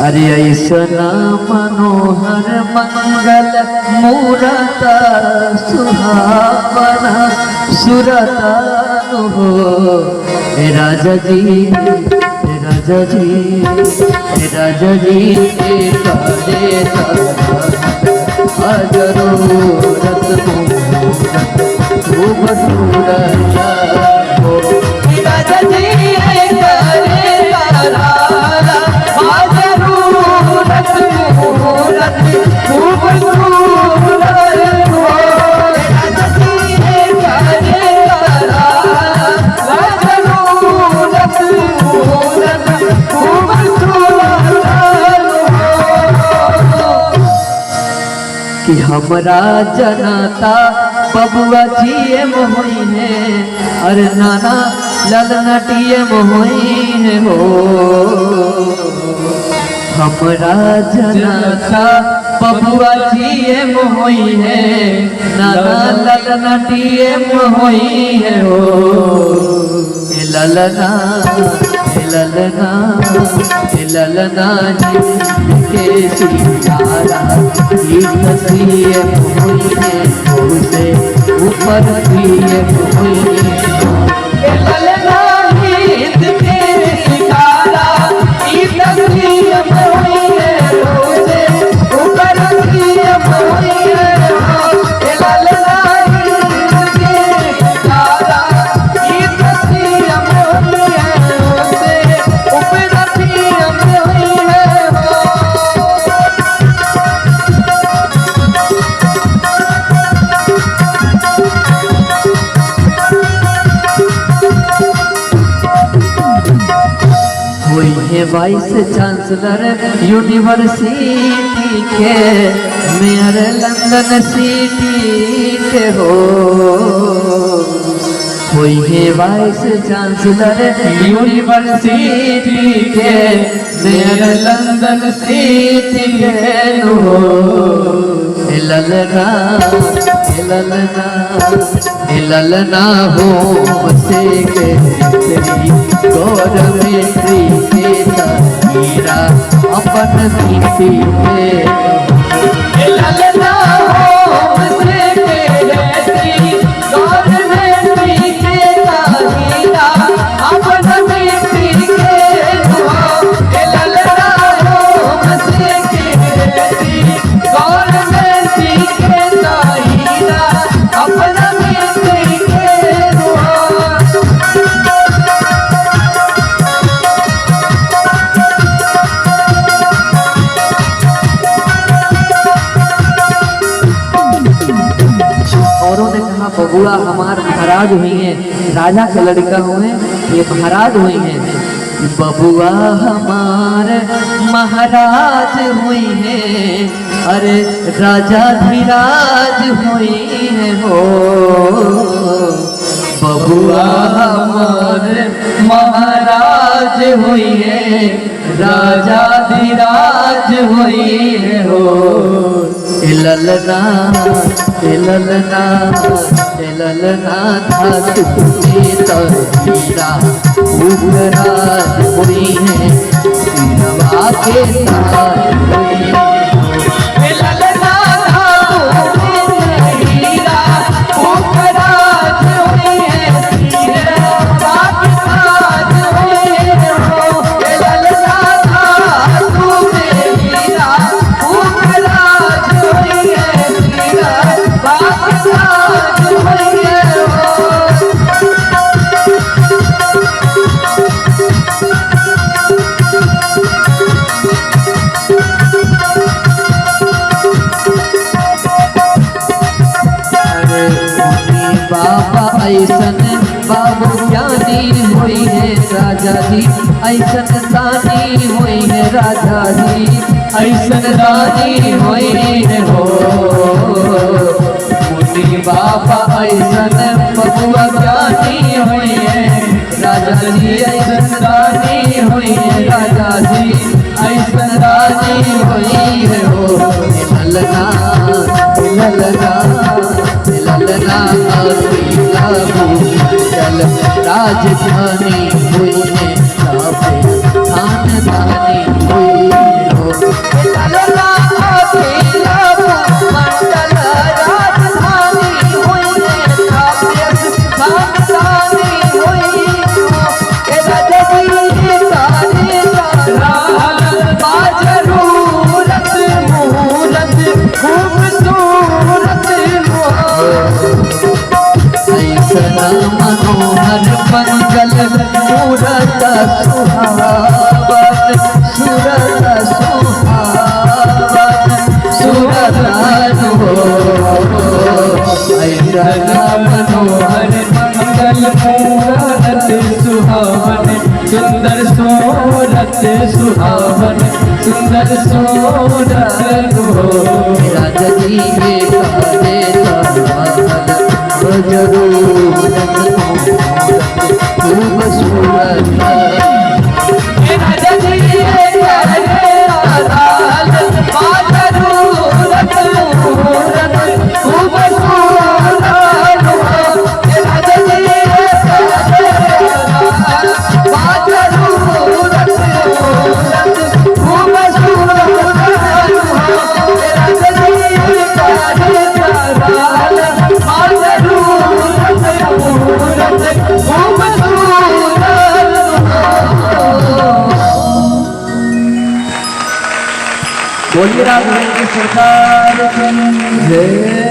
अरे ऐसना मनोहर मंगल मूरत सुहावना सुरतानु हो राजा जी राजा जी राजा जी करे हजरो रत खूब सूरत हो राजा जी करे कि हमरा जनता बबुआ जिए मोही है अरे नाना ललनटिए मोही है हो हमरा जनता बबुआ जिए मोही है नाना ललनटिए मोही है हो ललना ललना ललना के सितारा तस्वीर हुई है उसे ऊपर दिए हुई ललना के सितारा तस्वीर हुई है उसे ऊपर दिए हुई है ललना के सितारा तस्वीर हुई है उसे ऊपर दिए हुई है वाइस चांसलर यूनिवर्सिटी के मेयर लंदन सिटी के हो कोई है वाइस चांसलर यूनिवर्सिटी के मेयर लंदन सिटी के हो ललना ललना ललना हो से के तेरी गौरव के हीरा अपन पीती पे ललना हो से के तेरी गौरव के हीरा अपन पीती के ललना हो से के तेरी गौरव के हीरा अपन पीती के बबुआ हमार महाराज हुई हैं राजा के लड़का हुए ये महाराज हुई हैं बबुआ हमार महाराज हुई हैं अरे राजा धीराज हुई हैं हो बबुआ हमार महाराज हुई हैं राजा धीराज हुई हैं हो ललना ललना ललना धातु हीरा उगराज हुई है सिरवा के ताज हुई ललना धातु हीरा उगराज हुई है सिरवा के ताज हुई ललना धातु हीरा उगराज हुई है सिरवा के ताज हुई बाबा ऐसन बाबू ज्ञानी हुई है राजा जी ऐसन दानी हुई है राजा जी ऐसन दानी हुई है हो मुनि बाबा ऐसन बबुआ ज्ञानी हुई है राजा जी ऐसन दानी हुई है राजा जी ऐसन दानी हुई है हो ललना ललना ललना चल राजधानी हुई है खानदानी हुई सुंदर सोरठ हो राजा जी ये काले जरूरत खूबसूरत राजा जी ये काले बोलिए राम सरकार जय।